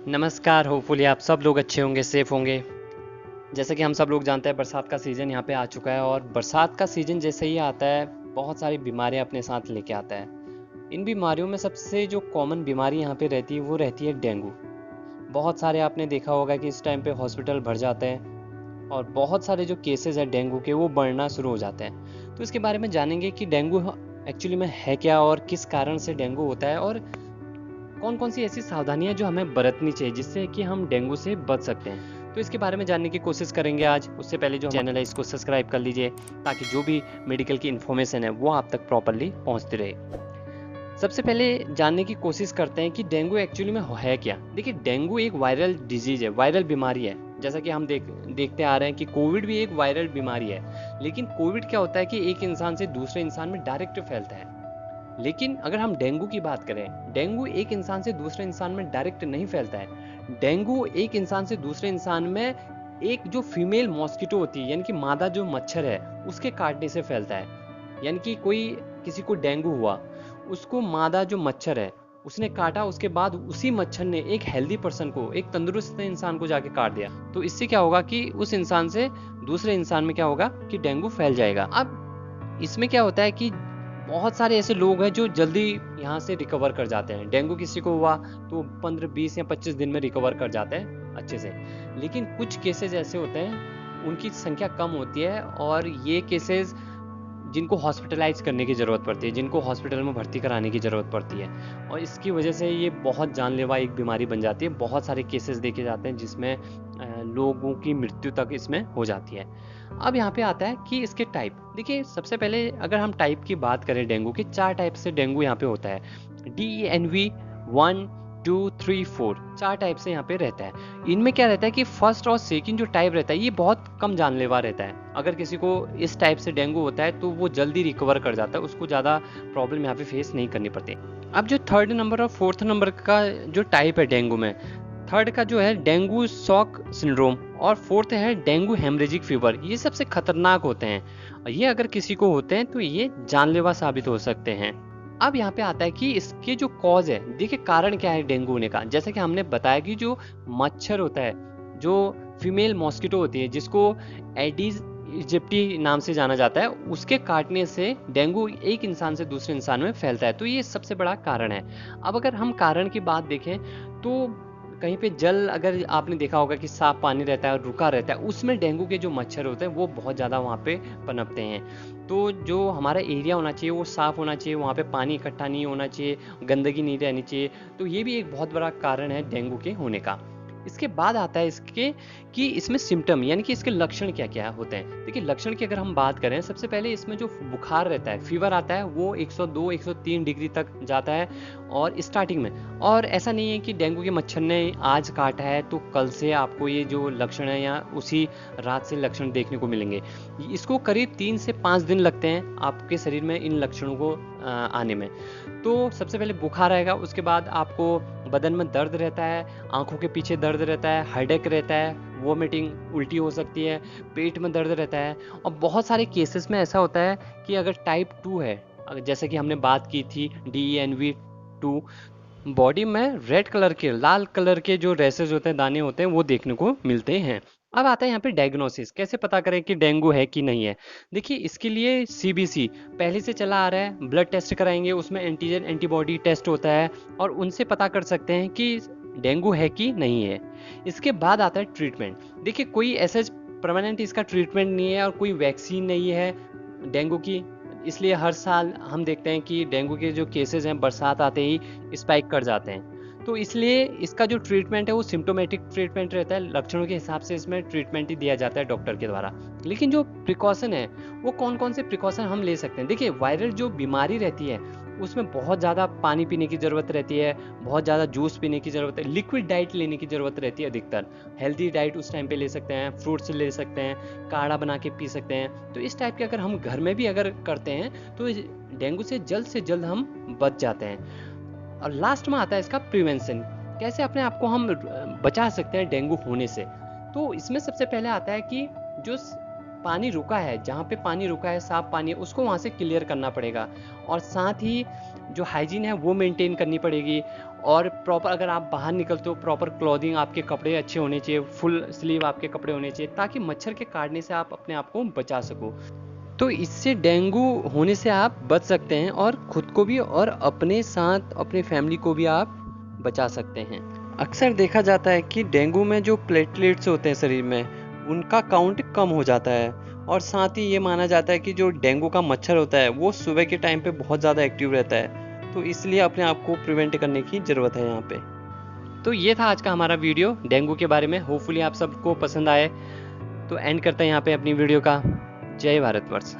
नमस्कार। होपफुली आप सब लोग अच्छे होंगे, सेफ होंगे। जैसे कि हम सब लोग जानते हैं, बरसात का सीज़न यहाँ पे आ चुका है और बरसात का सीज़न जैसे ही आता है बहुत सारी बीमारियाँ अपने साथ लेके आता है। इन बीमारियों में सबसे जो कॉमन बीमारी यहाँ पे रहती है वो रहती है डेंगू। बहुत सारे आपने देखा होगा कि इस टाइम पे हॉस्पिटल भर जाते हैं और बहुत सारे जो केसेस हैं डेंगू के वो बढ़ना शुरू हो जाते हैं। तो इसके बारे में जानेंगे कि डेंगू एक्चुअली में है क्या और किस कारण से डेंगू होता है और कौन कौन सी ऐसी सावधानियां जो हमें बरतनी चाहिए जिससे कि हम डेंगू से बच सकते हैं। तो इसके बारे में जानने की कोशिश करेंगे आज। उससे पहले जो चैनल है इसको सब्सक्राइब कर लीजिए ताकि जो भी मेडिकल की इन्फॉर्मेशन है वो आप तक प्रॉपरली पहुंचती रहे। सबसे पहले जानने की कोशिश करते हैं कि डेंगू एक्चुअली में है क्या। देखिए, डेंगू एक वायरल डिजीज है, वायरल बीमारी है। जैसा कि हम देखते आ रहे हैं कि कोविड भी एक वायरल बीमारी है। लेकिन कोविड क्या होता है कि एक इंसान से दूसरे इंसान में डायरेक्ट फैलता है। लेकिन अगर हम डेंगू की बात करें, डेंगू एक इंसान से दूसरे इंसान में डायरेक्ट नहीं फैलता है। डेंगू एक इंसान से दूसरे इंसान में एक जो फीमेल मॉस्किटो होती है, यानी कि मादा जो मच्छर है, उसके काटने से फैलता है। यानी कि कोई किसी को डेंगू हुआ, उसको मादा जो मच्छर है उसने काटा, उसके बाद उसी मच्छर ने एक हेल्दी पर्सन को, एक तंदुरुस्त इंसान को जाके काट दिया। तो इससे क्या होगा कि उस इंसान से दूसरे इंसान में क्या होगा कि डेंगू फैल जाएगा। अब इसमें क्या होता है कि बहुत सारे ऐसे लोग हैं जो जल्दी यहाँ से रिकवर कर जाते हैं। डेंगू किसी को हुआ तो 15 20 या 25 दिन में रिकवर कर जाते हैं अच्छे से। लेकिन कुछ केसेस ऐसे होते हैं उनकी संख्या कम होती है और ये केसेस जिनको हॉस्पिटलाइज करने की ज़रूरत पड़ती है, जिनको हॉस्पिटल में भर्ती कराने की ज़रूरत पड़ती है। और इसकी वजह से ये बहुत जानलेवा एक बीमारी बन जाती है। बहुत सारे केसेस देखे जाते हैं जिसमें लोगों की मृत्यु तक इसमें हो जाती है। अब यहाँ पे आता है कि इसके टाइप। देखिए, सबसे पहले अगर हम टाइप की बात करें डेंगू के, 4 टाइप से डेंगू यहाँ पे होता है। DENV 1 2 3 4 4 टाइप से यहाँ पे रहता है। इनमें क्या रहता है कि फर्स्ट और सेकंड जो टाइप रहता है ये बहुत कम जानलेवा रहता है। अगर किसी को इस टाइप से डेंगू होता है तो वो जल्दी रिकवर कर जाता है, उसको ज़्यादा प्रॉब्लम यहाँ पे फेस नहीं करनी पड़ती। अब जो थर्ड नंबर और फोर्थ नंबर का जो टाइप है डेंगू में, थर्ड का जो है डेंगू शॉक सिंड्रोम और फोर्थ है डेंगू हेमरेजिक फीवर, ये सबसे खतरनाक होते हैं। और ये अगर किसी को होते हैं तो ये जानलेवा साबित हो सकते हैं। अब यहाँ पे आता है कि इसके जो कॉज है, देखिए कारण क्या है डेंगू होने का। जैसे कि हमने बताया कि जो मच्छर होता है, जो फीमेल मॉस्किटो होती है जिसको एडिस इजिप्टी नाम से जाना जाता है, उसके काटने से डेंगू एक इंसान से दूसरे इंसान में फैलता है। तो ये सबसे बड़ा कारण है। अब अगर हम कारण की बात देखें तो कहीं पे जल, अगर आपने देखा होगा कि साफ पानी रहता है और रुका रहता है, उसमें डेंगू के जो मच्छर होते हैं वो बहुत ज़्यादा वहाँ पे पनपते हैं। तो जो हमारा एरिया होना चाहिए वो साफ़ होना चाहिए, वहाँ पे पानी इकट्ठा नहीं होना चाहिए, गंदगी नहीं रहनी चाहिए। तो ये भी एक बहुत बड़ा कारण है डेंगू के होने का। इसके बाद आता है इसके कि इसमें सिम्टम, यानी कि इसके लक्षण क्या क्या होते हैं। देखिए, लक्षण की अगर हम बात करें, सबसे पहले इसमें जो बुखार रहता है, फीवर आता है, वो 102 103 डिग्री तक जाता है और स्टार्टिंग में। और ऐसा नहीं है कि डेंगू के मच्छर ने आज काटा है तो कल से आपको ये जो लक्षण है या उसी रात से लक्षण देखने को मिलेंगे। इसको करीब 3 से 5 दिन लगते हैं आपके शरीर में इन लक्षणों को आने में। तो सबसे पहले बुखार आएगा, उसके बाद आपको बदन में दर्द रहता है, आंखों के पीछे दर्द रहता है, हेडेक रहता है, वोमिटिंग उल्टी हो सकती है, पेट में दर्द रहता है। और बहुत सारे केसेस में ऐसा होता है कि अगर टाइप 2 है, जैसे कि हमने बात की थी DENV2, बॉडी में रेड कलर के, लाल कलर के जो रेसेस होते हैं, दाने होते हैं, वो देखने को मिलते हैं। अब आता है यहाँ पे डायग्नोसिस, कैसे पता करें कि डेंगू है कि नहीं है। देखिए, इसके लिए CBC पहले से चला आ रहा है। ब्लड टेस्ट कराएंगे, उसमें एंटीजन एंटीबॉडी टेस्ट होता है और उनसे पता कर सकते हैं कि डेंगू है कि नहीं है। इसके बाद आता है ट्रीटमेंट। देखिए, कोई ऐसा परमानेंट इसका ट्रीटमेंट नहीं है और कोई वैक्सीन नहीं है डेंगू की। इसलिए हर साल हम देखते हैं कि डेंगू के जो केसेस हैं बरसात आते ही स्पाइक कर जाते हैं। तो इसलिए इसका जो ट्रीटमेंट है वो सिम्टोमेटिक ट्रीटमेंट रहता है, लक्षणों के हिसाब से इसमें ट्रीटमेंट ही दिया जाता है डॉक्टर के द्वारा। लेकिन जो प्रिकॉशन है, वो कौन कौन से प्रिकॉशन हम ले सकते हैं। देखिए, वायरल जो बीमारी रहती है उसमें बहुत ज़्यादा पानी पीने की ज़रूरत रहती है, बहुत ज़्यादा जूस पीने की ज़रूरत है, लिक्विड डाइट लेने की ज़रूरत रहती है अधिकतर। हेल्दी डाइट उस टाइम पे ले सकते हैं, फ्रूट्स ले सकते हैं, काढ़ा बना के पी सकते हैं। तो इस टाइप के अगर हम घर में भी अगर करते हैं तो डेंगू से जल्द हम बच जाते हैं। और लास्ट में आता है इसका प्रिवेंशन, कैसे अपने आप को हम बचा सकते हैं डेंगू होने से। तो इसमें सबसे पहले आता है कि जो पानी रुका है, जहाँ पे पानी रुका है, साफ पानी है, उसको वहाँ से क्लियर करना पड़ेगा। और साथ ही जो हाइजीन है वो मेंटेन करनी पड़ेगी। और प्रॉपर अगर आप बाहर निकलते हो, प्रॉपर क्लॉथिंग, आपके कपड़े अच्छे होने चाहिए, फुल स्लीव आपके कपड़े होने चाहिए, ताकि मच्छर के काटने से आप अपने आप को बचा सको। तो इससे डेंगू होने से आप बच सकते हैं और खुद को भी और अपने साथ अपने फैमिली को भी आप बचा सकते हैं। अक्सर देखा जाता है कि डेंगू में जो प्लेटलेट्स होते हैं शरीर में, उनका काउंट कम हो जाता है। और साथ ही ये माना जाता है कि जो डेंगू का मच्छर होता है वो सुबह के टाइम पे बहुत ज़्यादा एक्टिव रहता है, तो इसलिए अपने आप को प्रिवेंट करने की ज़रूरत है यहाँ पे। तो ये था आज का हमारा वीडियो डेंगू के बारे में। होपफुली आप सबको पसंद आए। तो एंड करते हैं यहाँ पे अपनी वीडियो का। जय भारतवर्ष।